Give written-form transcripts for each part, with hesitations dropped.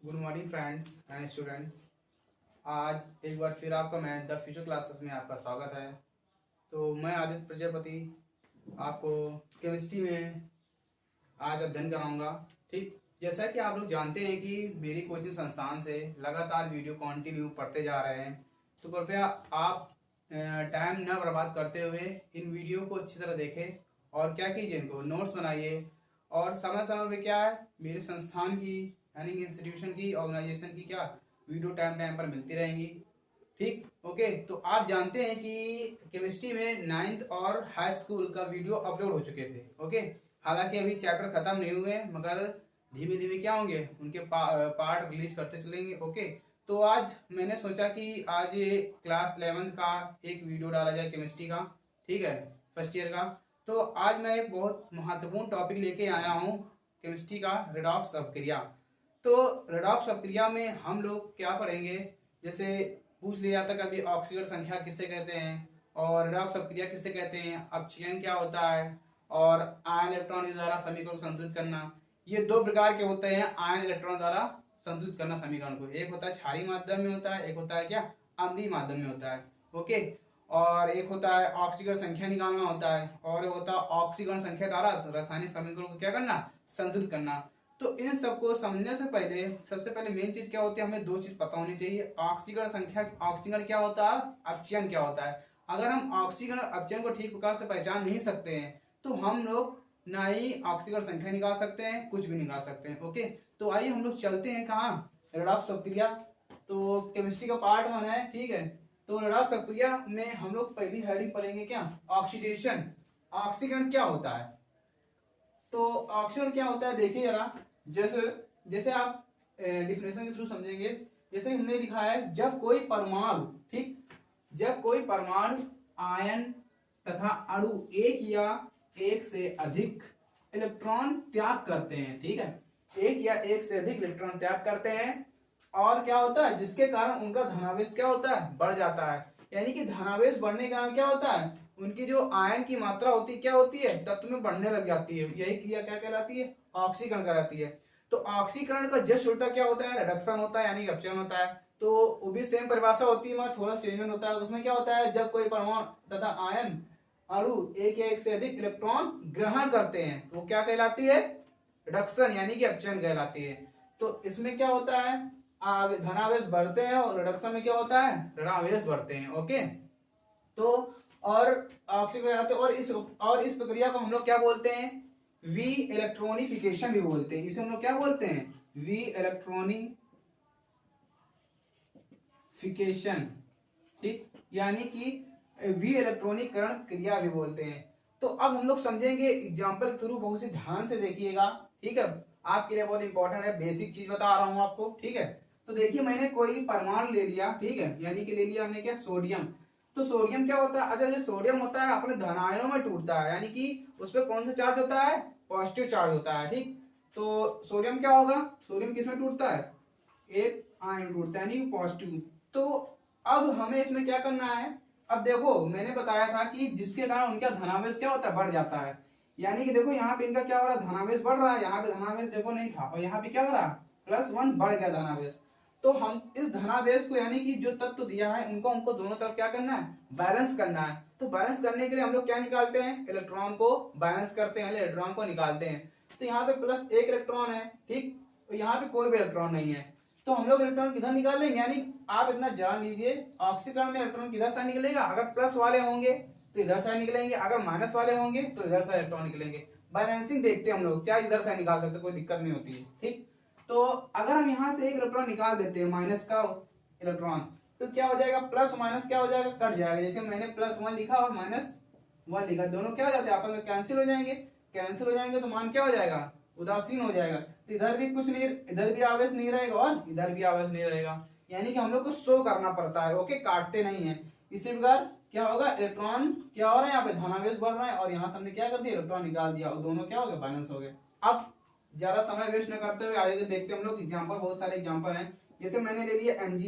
Good morning friends and students. आज एक बार फिर आपका मैं द फ्यूचर क्लासेस में आपका स्वागत है। तो मैं आदित्य प्रजापति आपको केमिस्ट्री में आज अध्ययन कराऊंगा। ठीक, जैसा कि आप लोग जानते हैं कि मेरी कोचिंग संस्थान से लगातार वीडियो कंटिन्यू पढ़ते जा रहे हैं, तो कृपया आप टाइम न बर्बाद करते हुए इन वीडियो को अच्छी तरह देखें और क्या कीजिए, इनको नोट्स बनाइए। और समय समय पे क्या है, मेरे संस्थान की यानी कि इंस्टीट्यूशन की, ऑर्गेनाइजेशन की क्या वीडियो टाइम टाइम पर मिलती रहेंगी। ठीक, ओके। तो आप जानते हैं कि केमिस्ट्री में 9th और हाई स्कूल का वीडियो अपलोड हो चुके थे। ओके, हालांकि अभी चैप्टर खत्म नहीं हुए, मगर धीमे धीमे क्या होंगे, उनके पार्ट रिलीज करते चलेंगे। ओके, तो आज मैंने सोचा कि आज ये क्लास 11th का एक वीडियो डाला जाए केमिस्ट्री का। ठीक है, फर्स्ट ईयर का। तो आज मैं एक बहुत महत्वपूर्ण टॉपिक लेके आया हूँ केमिस्ट्री का, रेडॉक्स अपक्रिया। तो रेडॉक्स अपक्रिया में हम लोग क्या पढ़ेंगे, जैसे पूछ लिया था कभी ऑक्सीजन संख्या किसे कहते हैं और रेडॉक्स अपक्रिया किसे कहते हैं, अपचयन क्या होता है और आयन इलेक्ट्रॉन द्वारा समीकरण को संतुलित करना। ये दो प्रकार के होते हैं आयन इलेक्ट्रॉन द्वारा संतुलित करना समीकरण को। एक होता है क्षारीय माध्यम में होता है, एक होता है क्या अम्लीय माध्यम में होता है। ओके, और एक होता है ऑक्सीकरण संख्या निकालना होता है, और एक होता है ऑक्सीकरण संख्या द्वारा रासायनिक समीकरण को क्या करना, संतुलित करना। तो इन सबको समझने से पहले सबसे पहले मेन चीज क्या होती है, हमें दो चीज पता होनी चाहिए। ऑक्सीकरण संख्या, ऑक्सीकरण क्या होता है, अपचयन क्या होता है। अगर हम ऑक्सीकरण अपचयन को ठीक प्रकार से पहचान नहीं सकते हैं तो हम लोग ना ही ऑक्सीकरण संख्या निकाल सकते हैं, कुछ भी निकाल सकते हैं। ओके, तो आइए हम लोग चलते हैं कहाँ, रेडॉक्स अपक्रिया। तो केमिस्ट्री का पार्ट 1 है। ठीक है, तो रेडॉक्स अपक्रिया में हम लोग पहली हेडिंग पढ़ेंगे क्या, ऑक्सीडेशन। ऑक्सीकरण क्या होता है, तो ऑक्सीकरण क्या होता है देखिए जरा। जैसे जैसे आप डिफिनेशन के थ्रू समझेंगे। जैसे हमने लिखा है, जब कोई परमाणु, ठीक, जब कोई परमाणु आयन तथा अणु एक या एक से अधिक इलेक्ट्रॉन त्याग करते हैं। ठीक है, एक या एक से अधिक इलेक्ट्रॉन त्याग करते हैं, और क्या होता है, जिसके कारण उनका धनावेश क्या होता है, बढ़ जाता है। यानी कि धनावेश बढ़ने के कारण क्या होता है, उनकी जो आयन की मात्रा होती है क्या होती है, तत्व में बढ़ने लग जाती है। यही क्रिया क्या कहलाती है, ऑक्सीकरण कहलाती है। तो ऑक्सीकरण का जस्ट उल्टा क्या होता है, रिडक्शन होता है, यानी अपचयन होता है। तो वो भी सेम परिभाषा होती है मगर थोड़ा चेंजमेंट होता है। उसमें क्या होता है, जब कोई परमाणु तथा आयन अणु एक या एक से अधिक इलेक्ट्रॉन ग्रहण करते हैं तो वो क्या कहलाती है, रिडक्शन यानी कि अपचयन कहलाती है। तो इसमें क्या होता है, धनावेश बढ़ते हैं, और रिडक्शन में क्या होता है, ऋणावेश बढ़ते हैं। ओके, तो और ऑक्सीकरण, और इस प्रक्रिया को हम लोग क्या बोलते हैं, वी इलेक्ट्रॉनिफिकेशन भी बोलते हैं। इसे हम लोग क्या बोलते हैं, वी इलेक्ट्रॉनिफिकेशन। ठीक, यानी कि वी इलेक्ट्रॉनिकरण क्रिया भी बोलते हैं। तो अब हम लोग समझेंगे एग्जाम्पल के थ्रू, बहुत ही ध्यान से देखिएगा। ठीक है, आपके लिए बहुत इंपॉर्टेंट है, बेसिक चीज बता रहा हूं आपको। ठीक है, तो देखिए मैंने कोई परमाणु ले लिया। ठीक है, यानी कि ले लिया हमने क्या, सोडियम। तो सोडियम क्या होता है, अच्छा जो सोडियम होता है अपने धन आयनों में टूटता है, यानी कि उस पर कौन सा चार्ज होता है, पॉजिटिव चार्ज होता है। ठीक, तो सोडियम क्या होगा, सोडियम किसमें टूटता है, एक आयन टूटता है, यानी पॉजिटिव। तो अब हमें इसमें क्या करना है, अब देखो मैंने बताया था कि जिसके कारण उनका धनावेश क्या होता है, बढ़ जाता है। यानी कि देखो यहाँ पे इनका क्या हो रहा है, धनावेश बढ़ रहा है, यहाँ पे धनावेश देखो नहीं था, और यहाँ पे क्या हो रहा है, +1 बढ़ गया धनावेश। तो हम इस धनावेश को, यानी कि जो तत्व दिया है उनको हमको दोनों तरफ क्या करना है, बैलेंस करना है। तो बैलेंस करने के लिए हम लोग क्या निकालते हैं, इलेक्ट्रॉन को बैलेंस करते हैं, इलेक्ट्रॉन को निकालते हैं। तो यहाँ पे +1 इलेक्ट्रॉन है, ठीक, तो यहाँ पे कोई भी इलेक्ट्रॉन नहीं है। तो हम लोग इलेक्ट्रॉन किधर निकालेंगे, यानी आप इतना जान लीजिए, ऑक्सीकरण में इलेक्ट्रॉन किधर से निकलेगा, अगर प्लस वाले होंगे तो इधर से निकलेंगे, अगर माइनस वाले होंगे तो इधर से इलेक्ट्रॉन निकलेंगे। बैलेंसिंग देखते हैं हम लोग, चाहे इधर से निकाल सकते, कोई दिक्कत नहीं होती है। ठीक, तो अगर हम यहाँ से एक इलेक्ट्रॉन निकाल देते हैं, माइनस का इलेक्ट्रॉन, तो क्या हो जाएगा, प्लस माइनस क्या हो जाएगा, कट जाएगा। जैसे मैंने +1 लिखा और -1 लिखा, दोनों क्या हो जाते हैं, आपस में कैंसिल हो जाएंगे। कैंसिल हो जाएंगे तो मान क्या हो जाएगा, उदासीन हो जाएगा। तो इधर भी कुछ नहीं, इधर भी आवेश नहीं रहेगा और इधर भी आवेश नहीं रहेगा। यानी कि हम लोग को शो करना पड़ता है। ओके, काटते नहीं है। इसी प्रकार क्या होगा, इलेक्ट्रॉन क्या हो रहा है, यहाँ पे धनावेश बढ़ रहा है, और यहाँ से हमने क्या कर दिया, इलेक्ट्रॉन निकाल दिया, और दोनों क्या हो गए, बैलेंस हो गए। अब ज्यादा समय वेस्ट न करते हुए आगे देखते हैं हम लोग एग्जाम्पल, बहुत सारे एग्जाम्पल हैं। जैसे मैंने ले लिया Mg।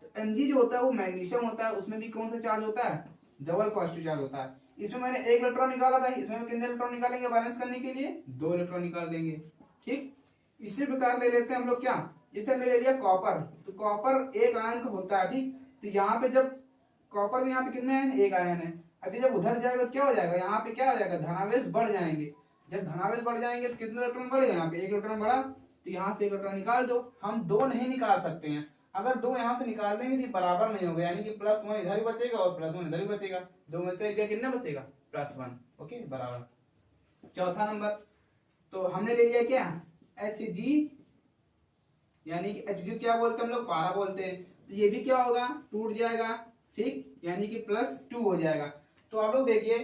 तो Mg जो होता है वो मैग्नीशियम होता है, उसमें भी कौन सा चार्ज होता है, डबल पॉजिटिव चार्ज होता है। इसमें मैंने एक इलेक्ट्रॉन निकाला था, इसमें कितने इलेक्ट्रॉन निकालेंगे बैलेंस करने के लिए, 2 इलेक्ट्रॉन निकाल देंगे। ठीक, इसी प्रकार ले लेते हैं हम लोग क्या, जैसे हमने ले लिया कॉपर, तो कॉपर एक आयन का होता है, ठीक। तो यहाँ पे जब कॉपर में यहाँ पे कितने हैं, एक आयन है। अभी जब उधर जाएगा तो क्या हो जाएगा, यहाँ पे क्या हो जाएगा, धनावेश बढ़ जाएंगे। जब धनावेश बढ़ जाएंगे तो कितने इलेक्ट्रॉन बढ़ेगा, यहाँ पे एक इलेक्ट्रॉन बढ़ा, तो यहाँ से एक इलेक्ट्रॉन निकाल दो। हम दो नहीं निकाल सकते हैं, अगर दो यहाँ से निकाल देंगे तो बराबर नहीं होगा, यानी कि +1 इधर ही बचेगा और +1 इधर ही बचेगा, दो में से कितना बचेगा, +1। ओके, बराबर। चौथा नंबर, तो हमने ले लिया क्या, Hg, यानी कि Hg क्या बोलते हैं हम लोग, पारा बोलते हैं। तो ये भी क्या होगा, टूट जाएगा, ठीक, यानी कि +2 हो जाएगा। तो आप लोग देखिए,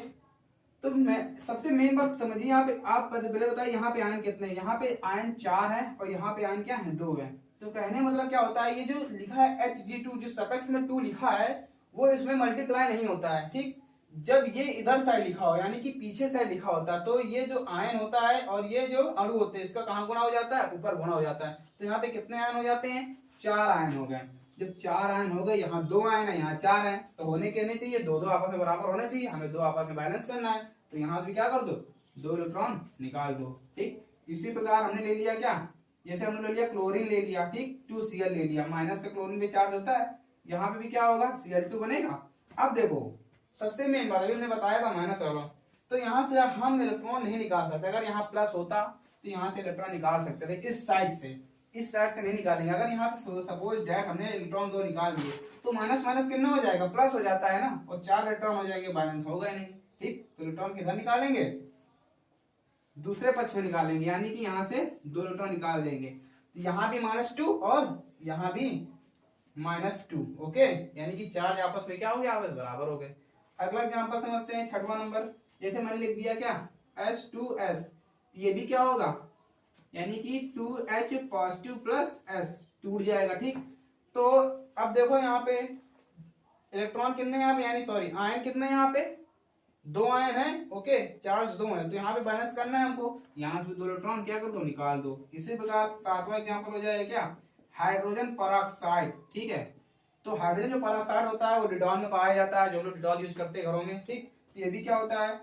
तो मैं सबसे मेन बात समझिए, यहाँ पे आप पहले बताइए यहाँ पे आयन कितने हैं, यहाँ पे आयन 4 है और यहाँ पे आयन क्या है, 2 है। तो कहने मतलब क्या होता है, ये जो लिखा है Hg2, जो सफिक्स में 2 लिखा है, वो इसमें मल्टीप्लाई नहीं होता है, ठीक। जब ये इधर साइड लिखा हो, यानी कि पीछे साइड लिखा होता है, तो ये जो आयन होता है और ये जो अणु होते हैं, इसका कहाँ गुणा हो जाता है, ऊपर गुणा हो जाता है। तो यहाँ पे कितने आयन हो जाते हैं, 4 आयन हो गए। जब 4 आयन हो गए, यहाँ 2 आयन है, यहाँ 4 है, तो होने के नहीं चाहिए, दो आपस में बराबर होने चाहिए, हमें दो आपस में बैलेंस करना है। तो यहाँ से क्या कर दो, 2 इलेक्ट्रॉन निकाल दो, ठीक। इसी प्रकार हमने ले लिया क्या, जैसे हमने ले लिया क्लोरीन ले लिया, ठीक, 2Cl ले लिया, माइनस का क्लोरीन पे चार्ज होता है, यहाँ पे भी क्या होगा, Cl2 बनेगा। अब देखो सबसे मेन बात, अभी हमने बताया था माइनस वाला, तो यहाँ से हम इलेक्ट्रॉन नहीं निकाल सकते। अगर यहाँ प्लस होता तो यहाँ से इलेक्ट्रॉन निकाल सकते थे, इस साइड से, इस साइड से नहीं निकालेंगे। अगर यहाँ पे सपोज दैट हमने इलेक्ट्रॉन 2 निकाल दिए, तो माइनस माइनस कितना हो जाएगा, प्लस हो जाता है ना, और 4 इलेक्ट्रॉन हो जाएंगे, बैलेंस होगा नहीं, ठीक। तो इलेक्ट्रॉन किधर निकालेंगे, दूसरे पक्ष में निकालेंगे, यानी कि यहाँ से 2 इलेक्ट्रॉन निकाल देंगे। तो यहाँ भी -2 और यहाँ भी -2, ओके, यानी कि चार्ज आपस में क्या हो गया, आपस बराबर हो गए। अगला एग्जांपल समझते हैं, 6वां नंबर। जैसे मैंने लिख दिया क्या, H2S, ये भी क्या होगा, यानी कि 2H पॉजिटिव प्लस S, टूट जाएगा, ठीक। तो अब देखो यहाँ पे इलेक्ट्रॉन कितने यहाँ पे, यानी सॉरी आयन कितने यहाँ पे, 2 आयन है, ओके, चार्ज 2 है, तो यहाँ पे बैलेंस करना है हमको, यहाँ से 2 इलेक्ट्रॉन क्या कर दो, निकाल दो। इसी प्रकार 7वां एग्जांपल हो जाएगा क्या, हाइड्रोजन परऑक्साइड, ठीक है। तो हाइड्रोजन जो परऑक्साइड होता है वो डिटॉल में पाया जाता है, जो लोग डिटॉल यूज करते हैं घरों में, ठीक। तो ये भी क्या होता है,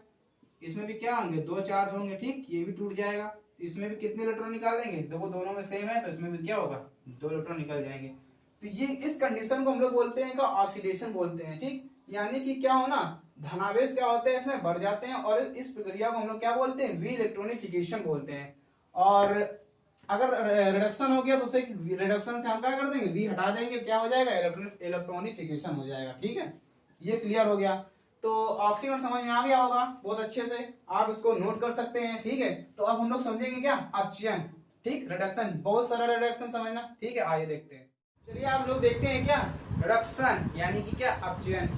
इसमें भी क्या होंगे, 2 चार्ज होंगे, ठीक, ये भी टूट जाएगा। इसमें भी कितने इलेक्ट्रॉन निकाल देंगे, देखो दोनों में सेम है, तो इसमें भी क्या होगा, 2 इलेक्ट्रॉन निकल जाएंगे। तो ये इस कंडीशन को हम लोग बोलते हैं का ऑक्सीडेशन बोलते हैं, ठीक। यानी कि क्या होना, धनावेश क्या होते हैं इसमें बढ़ जाते हैं, और इस प्रक्रिया को हम लोग क्या बोलते हैं, वी इलेक्ट्रॉनिफिकेशन बोलते हैं। और अगर रिडक्शन हो गया तो उसे रिडक्शन से हम क्या कर देंगे, वी हटा देंगे, क्या हो जाएगा, इलेक्ट्रॉनिफिकेशन हो जाएगा, ठीक है। ये क्लियर हो गया। तो ऑक्सीजन समझ में आ गया होगा बहुत अच्छे से, आप इसको नोट कर सकते हैं, ठीक है। तो अब हम लोग समझेंगे क्या, अपचयन, ठीक, रिडक्शन, बहुत सारा रिडक्शन समझना, ठीक है। आइए देखते हैं, चलिए आप लोग देखते हैं क्या, रिडक्शन यानी कि क्या, अपचयन,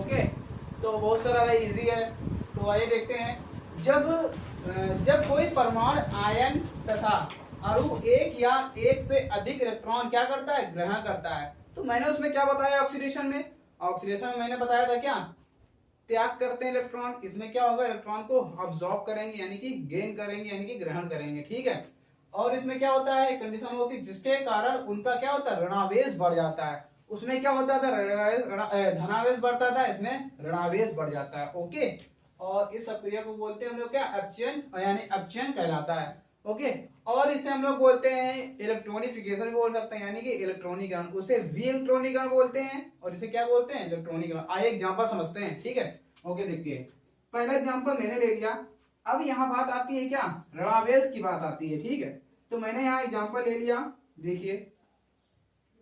ओके। तो बहुत सारा इजी है, तो आइए देखते हैं। जब कोई परमाणु आयन तथा अणु एक या एक से अधिक इलेक्ट्रॉन क्या करता है, ग्रहण करता है, तो मैंने उसमें क्या बताया, ऑक्सीडेशन में, ऑक्सीडेशन में मैंने बताया था क्या, त्याग करते हैं इलेक्ट्रॉन, इसमें क्या होगा, इलेक्ट्रॉन को अब्सॉर्ब करेंगे, यानी कि गेन करेंगे, यानी कि ग्रहण करेंगे, ठीक है। और इसमें क्या होता है, कंडीशन होती है जिसके कारण उनका क्या होता है, ऋणावेश बढ़ जाता है। उसमें क्या होता था, धनावेश बढ़ता था, इसमें ऋणावेश बढ़ जाता है, ओके। और इस प्रक्रिया को बोलते हैं हम लोग क्या, अपचयन, यानी अपचयन कहलाता है, ओके। और इसे हम लोग बोलते हैं इलेक्ट्रॉनिफिकेशन भी बोल सकते हैं, यानी कि इलेक्ट्रॉनिकरण, उसे वी इलेक्ट्रॉनिकरण बोलते हैं, और इसे क्या बोलते हैं, इलेक्ट्रॉनिकरण। आइए एग्जांपल समझते हैं, ठीक है, ओके। देखिए पहला एग्जांपल मैंने ले लिया, अब यहाँ बात आती है क्या, ऋणावेश की बात आती है, ठीक है। तो मैंने यहाँ एग्जांपल ले लिया, देखिए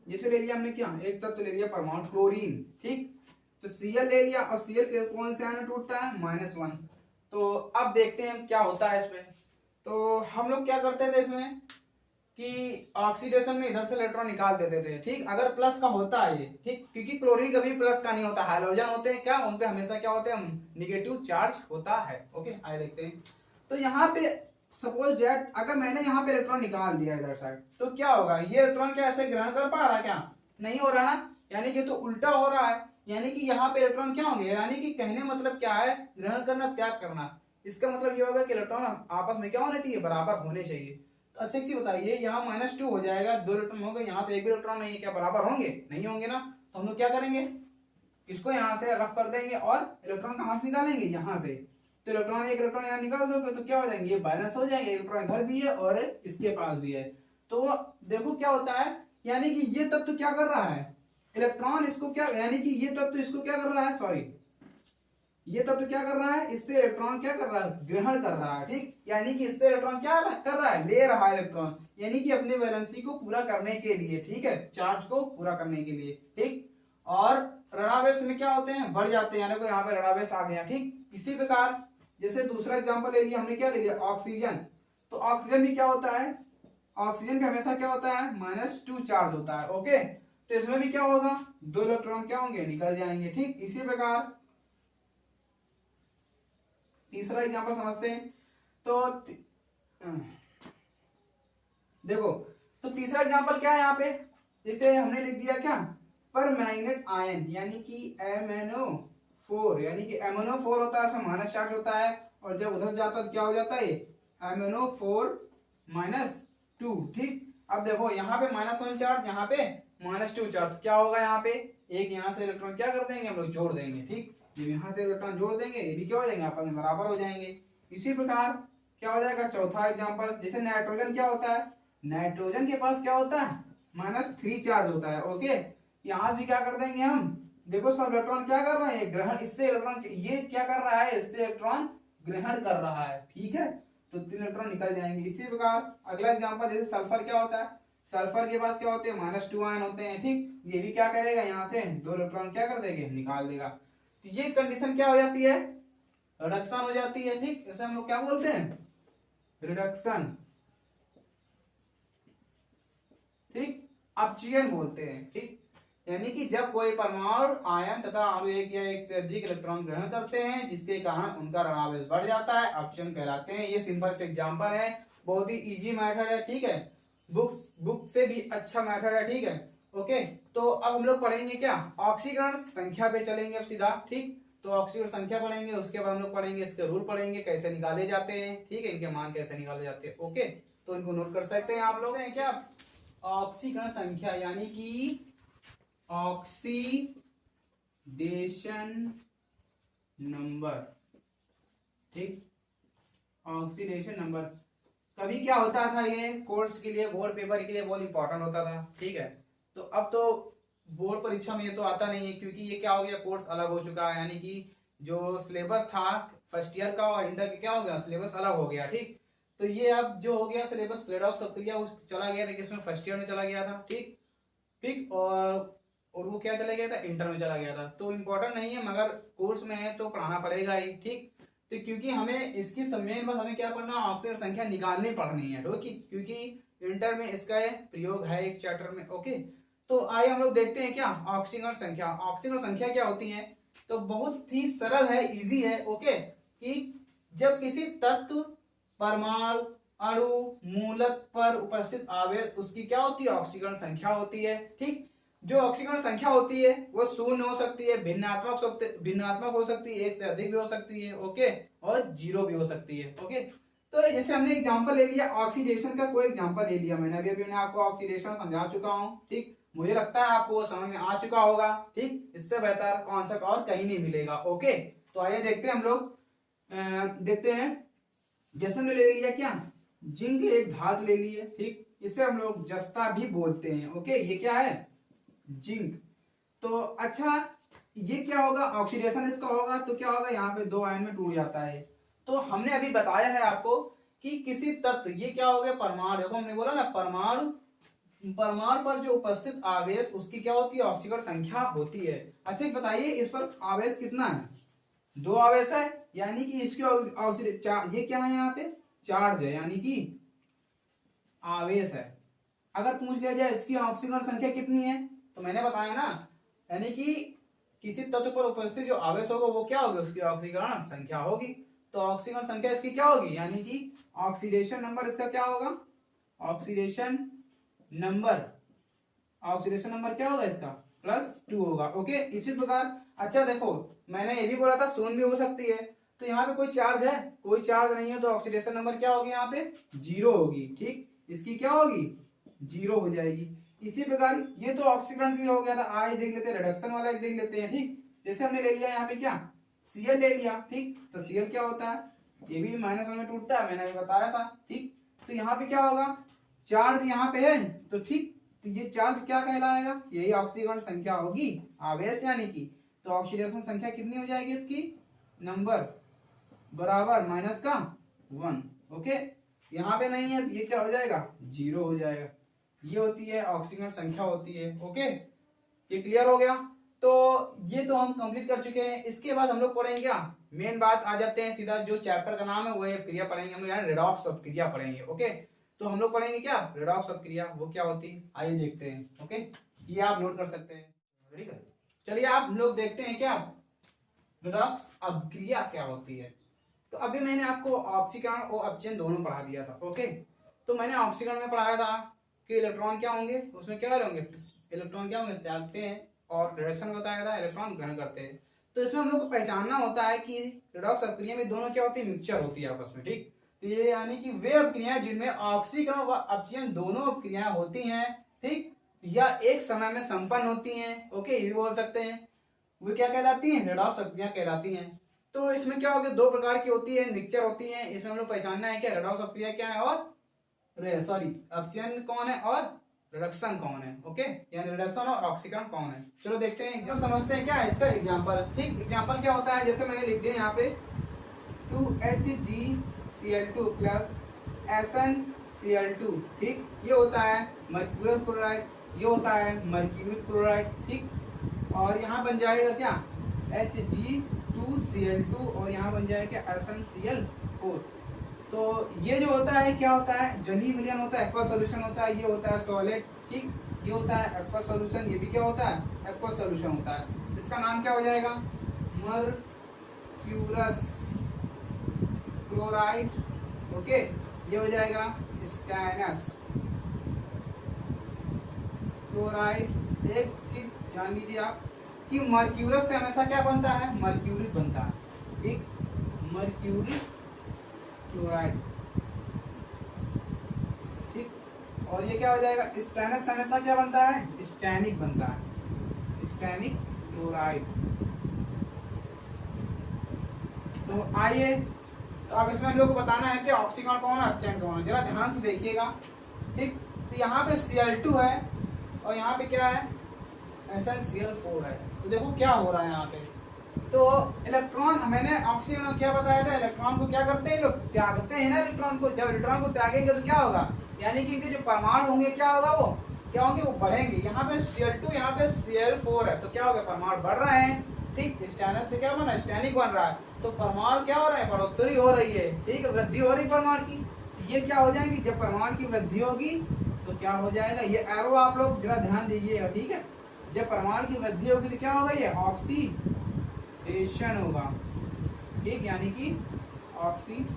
जैसे ले लिया हमने क्या, एक तत्व ले लिया परमाणु क्लोरीन, ठीक। तो Cl ले लिया, और Cl के कौन से आयन टूटता है, -1। तो अब देखते हैं क्या होता है इसमें। तो हम लोग क्या करते थे इसमें कि ऑक्सीडेशन में इधर से इलेक्ट्रॉन निकाल देते थे, ठीक। अगर प्लस का होता है ये, ठीक, क्योंकि क्लोरीन कभी प्लस का नहीं होता, हाइड्रोजन होते हैं क्या, उनपे हमेशा क्या होते हैं, निगेटिव चार्ज होता है, ओके। आइए देखते हैं। तो यहाँ पे सपोज दैट अगर मैंने यहाँ पे इलेक्ट्रॉन निकाल दिया इधर साइड, तो क्या होगा, ये इलेक्ट्रॉन क्या ऐसे ग्रहण कर पा रहा है, क्या नहीं हो रहा ना, यानी कि तो उल्टा हो रहा है, यानी कि यहाँ पे इलेक्ट्रॉन क्या होंगे, यानी कि कहने मतलब क्या है, ग्रहण करना, त्याग करना। इसका मतलब ये होगा कि इलेक्ट्रॉन आपस में क्या होने चाहिए, बराबर होने चाहिए। तो अच्छे से बताइए, यहाँ -2 हो जाएगा, 2 इलेक्ट्रॉन होंगे, यहाँ तो एक भी इलेक्ट्रॉन नहीं है, क्या बराबर होंगे, नहीं होंगे ना। तो हम लोग क्या करेंगे, इसको यहाँ से रफ कर देंगे, और इलेक्ट्रॉन कहाँ से निकालेंगे, यहाँ से। तो इलेक्ट्रॉन, एक इलेक्ट्रॉन यहाँ निकाल दोगे तो क्या हो जाएंगे, ये बैलेंस हो जाएंगे, इलेक्ट्रॉन इधर भी है और इसके पास भी है। तो देखो क्या होता है, यानी कि ये तत्व क्या कर रहा है, इलेक्ट्रॉन इसको क्या, यानी कि ये तत्व इसको क्या कर रहा है, सॉरी ये तत्व क्या कर रहा है, इससे इलेक्ट्रॉन क्या कर रहा है, ग्रहण कर रहा है। ठीक, यानी कि इससे इलेक्ट्रॉन क्या कर रहा है, ले रहा है इलेक्ट्रॉन, यानी कि अपने वैलेंसी को पूरा करने के लिए। ठीक है, चार्ज को पूरा करने के लिए। ठीक, और ऋणावेश में क्या होते हैं, बढ़ जाते हैं, यानी कि यहाँ पे ऋणावेश आ गया। ठीक, इसी प्रकार जैसे दूसरा एग्जाम्पल ले लिया हमने, क्या ले लिया, ऑक्सीजन। तो ऑक्सीजन भी क्या होता है, ऑक्सीजन का हमेशा क्या होता है, -2 चार्ज होता है। ओके, तो इसमें भी क्या होगा, 2 इलेक्ट्रॉन क्या होंगे, निकल जाएंगे। ठीक, इसी प्रकार तीसरा एग्जांपल समझते हैं। तो देखो, तो तीसरा एग्जांपल क्या है यहाँ पे, जैसे हमने लिख दिया क्या, पर मैग्नेट आयन, यानी कि MnO4, यानी कि MnO4 होता है, उसमें माइनस चार्ज होता है, और जब उधर जाता है तो क्या हो जाता है, MnO4 -2। ठीक, अब देखो यहाँ पे -1 चार्ज, यहाँ पे -2 चार्ज, क्या होगा यहाँ पे, एक यहाँ से इलेक्ट्रॉन क्या कर देंगे हम लोग, जोड़ देंगे। ठीक, जब यहाँ से इलेक्ट्रॉन जोड़ देंगे, ये भी क्या हो जाएंगे, आपस में बराबर हो जाएंगे। इसी प्रकार क्या हो जाएगा, चौथा एग्जांपल, जैसे नाइट्रोजन क्या होता है, नाइट्रोजन के पास क्या होता है, -3 चार्ज होता है। ओके, यहाँ से भी क्या कर देंगे हम, देखो सब इलेक्ट्रॉन क्या कर रहे हैं, ग्रहण, इससे इलेक्ट्रॉन, ये क्या कर रहा है, इससे इलेक्ट्रॉन ग्रहण कर रहा है। ठीक है, तो 3 इलेक्ट्रॉन निकल जाएंगे। इसी प्रकार अगला एग्जांपल, जैसे सल्फर क्या होता है, सल्फर के पास क्या होते हैं, -2 आयन होते हैं। ठीक, ये भी क्या करेगा, यहाँ से 2 इलेक्ट्रॉन क्या कर देंगे, निकाल देगा। तो ये कंडीशन क्या हो जाती है, रिडक्शन हो जाती है। ठीक, इसे हम लोग क्या बोलते हैं, रिडक्शन। ठीक, अपचयन बोलते हैं। ठीक, यानी कि जब कोई परमाणु, आयन तथा अणु एक या एक से अधिक इलेक्ट्रॉन ग्रहण करते हैं, जिसके कारण उनका ऋणावेश बढ़ जाता है, अपचयन कहलाते हैं। ये सिंपल से एग्जांपल है, बहुत ही इजी मेथड है। ठीक है, बुक से भी अच्छा मेथड है। ठीक है, ओके, तो अब हम लोग पढ़ेंगे क्या, ऑक्सीकरण संख्या पे चलेंगे अब सीधा। ठीक, तो ऑक्सीकरण संख्या पढ़ेंगे, उसके बाद हम लोग पढ़ेंगे इसके रूल पढ़ेंगे, कैसे निकाले जाते हैं। ठीक है, इनके मान कैसे निकाले जाते हैं। ओके, तो इनको नोट कर सकते हैं आप लोग, हैं क्या, ऑक्सीकरण संख्या, यानी कि ऑक्सीडेशन नंबर। ठीक, ऑक्सीडेशन नंबर कभी क्या होता था, ये कोर्स के लिए, बोर्ड पेपर के लिए बहुत इंपॉर्टेंट होता था। ठीक है, तो अब तो बोर्ड परीक्षा में ये तो आता नहीं है, क्योंकि ये क्या हो गया, कोर्स अलग हो चुका है, यानी कि जो सिलेबस था फर्स्ट ईयर का और इंटर का क्या हो गया, सिलेबस अलग हो गया। ठीक, तो ये अब जो हो गया सिलेबस रेडॉक्स ऑफ क्रिया चला गया था, किसमें, फर्स्ट ईयर में चला गया था। ठीक, ठीक, और वो क्या चला गया था, इंटर में चला गया था। तो इम्पोर्टेंट नहीं है, मगर कोर्स में है तो पढ़ाना पड़ेगा ही। ठीक, तो क्योंकि हमें इसकी मेन बात, हमें क्या पढ़ना, ऑक्सीजन संख्या निकालनी पड़नी है। ओके, क्योंकि इंटर में इसका प्रयोग है एक चैप्टर में। ओके, तो आइए हम लोग देखते हैं क्या, ऑक्सीजन संख्या। ऑक्सीजन संख्या क्या होती है, तो बहुत ही सरल है, इजी है। ओके, कि जब किसी तत्व, परमाणु, अणु, मूलक पर उपस्थित आवेश, उसकी क्या होती है, ऑक्सीकरण संख्या होती है। ठीक, जो ऑक्सीकरण संख्या होती है वो शून्य हो सकती है, भिन्नात्मक हो सकती है, एक से अधिक भी हो सकती है। ओके, और 0 भी हो सकती है। ओके, तो जैसे हमने एग्जांपल ले लिया ऑक्सीडेशन का, कोई एग्जांपल ले लिया मैंने, अभी आपको ऑक्सीडेशन समझा चुका हूं। ठीक, मुझे लगता है आपको समझ में आ चुका होगा। ठीक, इससे बेहतर कॉन्सेप्ट और कहीं नहीं मिलेगा। ओके, तो आइए देखते हैं हम लोग, देखते हैं। जैसे हमने ले लिया क्या, जिंक एक धातु ले ली है। ठीक, इसे हम लोग जस्ता भी बोलते हैं। ओके, ये क्या है, जिंक। तो अच्छा, ये क्या होगा, ऑक्सीडेशन इसका होगा तो क्या होगा, यहाँ पे 2 आयन में टूट जाता है। तो हमने अभी बताया है आपको कि किसी तत्व, ये क्या हो गया, परमाणु, देखो हमने बोला ना, परमाणु पर जो उपस्थित आवेश, उसकी क्या होती है, ऑक्सीकरण संख्या होती है। अच्छा बताइए, इस पर आवेश कितना है, 2 आवेश है, यानी कि इसकी ऑक्सीडेशन, ये क्या है, यहाँ पे चार्ज है, यानी कि आवेश है। अगर पूछ लिया जाए इसकी ऑक्सीकरण संख्या कितनी है, तो मैंने बताया ना, यानी कि किसी तत्व पर उपस्थित जो आवेश होगा वो क्या होगी, उसकी ऑक्सीकरण संख्या होगी। तो ऑक्सीकरण संख्या इसकी क्या होगी, यानी कि ऑक्सीडेशन नंबर इसका क्या होगा, ऑक्सीडेशन नंबर क्या होगा इसका, +2 होगा। ओके, इसी प्रकार अच्छा देखो, मैंने ये भी बोला था शून्य भी हो सकती है, तो यहाँ पे कोई चार्ज है, कोई चार्ज नहीं है, तो ऑक्सीडेशन नंबर क्या होगी, यहाँ पे 0 होगी। ठीक, इसकी क्या होगी, 0 हो जाएगी। इसी प्रकार ये तो ऑक्सीकरण के लिए हो गया था, आज देख लेते हैं रिडक्शन वाला, एक देख लेते हैं। ठीक, जैसे हमने ले लिया यहाँ पे क्या, Cl ले लिया। ठीक, तो Cl क्या होता है, ये भी -1 में टूटता है, मैंने अभी बताया था। ठीक, तो यहाँ पे क्या होगा, चार्ज यहाँ पे है तो ठीक, तो ये चार्ज क्या कहलाएगा, यही ऑक्सीकरण संख्या होगी, आवेश यानी कि, तो ऑक्सीडेशन संख्या कितनी हो जाएगी इसकी, नंबर बराबर माइनस का 1। ओके, यहाँ पे नहीं है तो ये क्या हो जाएगा, 0 हो जाएगा। ये होती है ऑक्सीकरण संख्या होती है। ओके, ये क्लियर हो गया। तो ये तो हम कंप्लीट कर चुके हैं। इसके बाद हम लोग पढ़ेंगे क्या, मेन बात आ जाते हैं सीधा, जो चैप्टर का नाम है वो क्रिया पढ़ेंगे हम लोग, यानी रेडॉक्स ऑफ क्रिया पढ़ेंगे। ओके, तो हम लोग पढ़ेंगे क्या, रेडॉक्स ऑफ क्रिया, वो क्या होती है आइए देखते हैं। ओके, ये आप नोट कर सकते हैं। ठीक है, चलिए आप लोग देखते हैं क्या रेडॉक्स ऑफ क्रिया क्या होती है। तो अभी मैंने आपको ऑक्सीकरण और अपचयन दोनों पढ़ा दिया था। ओके, तो मैंने ऑक्सीकरण में पढ़ाया था कि इलेक्ट्रॉन क्या होंगे, उसमें क्या होंगे, इलेक्ट्रॉन क्या होंगे, त्यागते हैं, और रिडक्शन बताया था इलेक्ट्रॉन ग्रहण करते हैं। तो इसमें हम लोग को पहचानना होता है कि रेडॉक्स अपक्रिया में दोनों क्या होती है, मिक्सचर होती है आपस में। ठीक, तो ये यानी कि वे अपक्रियाएं जिनमें ऑक्सीकरण व अपचयन दोनों अपक्रियाएं होती हैं, ठीक, या एक समय में संपन्न होती हैं। ओके, ये भी बोल सकते हैं, वो क्या कहलाती हैं, रेडॉक्स अपक्रिया कहलाती हैं। तो इसमें क्या होगा, दो प्रकार की होती है, मिक्सचर होती है। इसमें हम लोग पहचानना है क्या, रेडॉक्स अपक्रिया क्या है, और सॉरी अपचयन कौन है और रिडक्शन कौन है। ओके, यानी रिडक्शन और ऑक्सीकरण कौन है। चलो देखते हैं, एग्जाम्पल समझते हैं क्या है इसका एग्जाम्पल। ठीक, एग्जाम्पल क्या होता है, जैसे मैंने लिख दिया यहाँ पे 2HgCl2 प्लस SnCl2। ठीक, ये होता है मर्क्यूरस क्लोराइड, ये होता है मर्क्यूरिक क्लोराइड। ठीक, और यहाँ बन जाएगा क्या, Hg2Cl2, और यहाँ बन जाएगा SnCl4। तो ये जो होता है क्या होता है, जलीय विलयन होता है, एक्वा सॉल्यूशन होता है, ये होता है सॉलिड। ठीक, ये होता है एक्वा सॉल्यूशन, ये भी क्या होता है, एक्वा सॉल्यूशन होता है। इसका नाम क्या हो जाएगा, मर्क्यूरस क्लोराइड। ओके, ये हो जाएगा स्टैनस क्लोराइड। एक चीज जान लीजिए आप कि मर्क्यूरस से हमेशा क्या बनता है, मर्क्यूरिक बनता है। ठीक, मर्क्यूरिक क्लोराइड। ठीक, और ये क्या हो जाएगा, स्टैनस हमेशा क्या बनता है, स्टैनिक बनता है, स्टैनिक क्लोराइड। तो आइए, तो अब इसमें हम लोग को बताना है कि ऑक्सीकरण कौन है, अपचयन कौन है। जरा ध्यान से देखिएगा। ठीक, तो यहाँ पे Cl2 है और यहाँ पे क्या है, SnCl4 है। तो देखो क्या हो रहा है यहाँ पे, तो इलेक्ट्रॉन, मैंने ऑक्सीजन में क्या बताया था, इलेक्ट्रॉन को क्या करते हैं लोग, त्यागते हैं ना इलेक्ट्रॉन को। जब इलेक्ट्रॉन को त्यागेंगे तो क्या होगा, यानी कि इनके जो परमाणु होंगे क्या होगा, वो क्या होंगे, वो बढ़ेंगे। यहाँ पे Cl2, यहाँ पे Cl4 है, तो क्या होगा, परमाणु बढ़ रहे हैं। ठीक, स्टैनस से क्या बना, स्टैनिक बन रहा है, तो परमाणु क्या हो रहा है, बढ़ोतरी हो रही है। ठीक है, वृद्धि हो रही परमाणु की। ये क्या हो जाएंगी, जब परमाणु की वृद्धि होगी तो क्या हो जाएगा, ये एरो आप लोग जरा ध्यान दीजिएगा। ठीक है, जब परमाणु की वृद्धि होगी तो क्या होगा, ये ऑक्सीडेशन होगा। ठीक, यानी कि ऑक्सीकरण।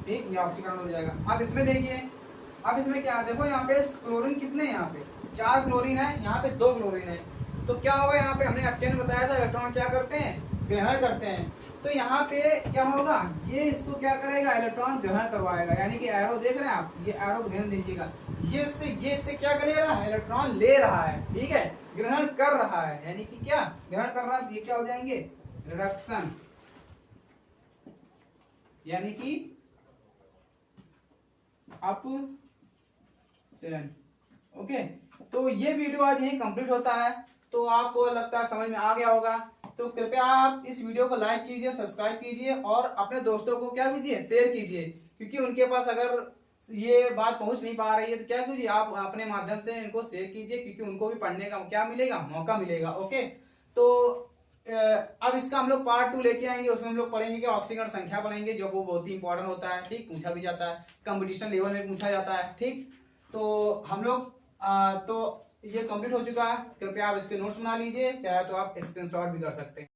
ठीक, ये ऑक्सीकरण हो जाएगा। अब इसमें देखिए, अब इसमें क्या है, देखो यहाँ पे क्लोरीन कितने हैं, यहाँ पे 4 क्लोरीन है, यहाँ पे 2 क्लोरीन है। तो क्या होगा, यहाँ पे हमने अपचयन बताया था, इलेक्ट्रॉन क्या करते हैं, ग्रहण करते हैं। तो यहाँ पे क्या होगा, ये इसको क्या करेगा, इलेक्ट्रॉन ग्रहण करवाएगा। यानी कि एरो देख रहे हैं आप, ये एरो ध्यान दीजिएगा, ये इससे क्या करेगा, इलेक्ट्रॉन ले रहा है। ठीक है, ग्रहण कर रहा है, यानी कि क्या ग्रहण कर रहा है, ये क्या हो जाएंगे, रिडक्शन, यानी कि अपचयन। ओके, तो ये वीडियो आज यही कंप्लीट होता है। तो आपको लगता है समझ में आ गया होगा। तो कृपया आप इस वीडियो को लाइक कीजिए, सब्सक्राइब कीजिए, और अपने दोस्तों को क्या कीजिए, शेयर कीजिए, क्योंकि उनके पास अगर ये बात पहुंच नहीं पा रही है तो क्या कीजिए, आप अपने माध्यम से इनको शेयर कीजिए, क्योंकि उनको भी पढ़ने का क्या मिलेगा, मौका मिलेगा। ओके, तो अब इसका हम लोग पार्ट 2 लेके आएंगे, उसमें हम लोग पढ़ेंगे कि ऑक्सीकरण संख्या पढ़ेंगे, जो वो बहुत ही इंपॉर्टेंट होता है। ठीक, पूछा भी जाता है, कंपटीशन लेवल में पूछा जाता है। ठीक, तो हम लोग तो ये कंप्लीट हो चुका है। कृपया आप इसके नोट्स बना लीजिए, चाहे तो आप स्क्रीनशॉट भी कर सकते हैं।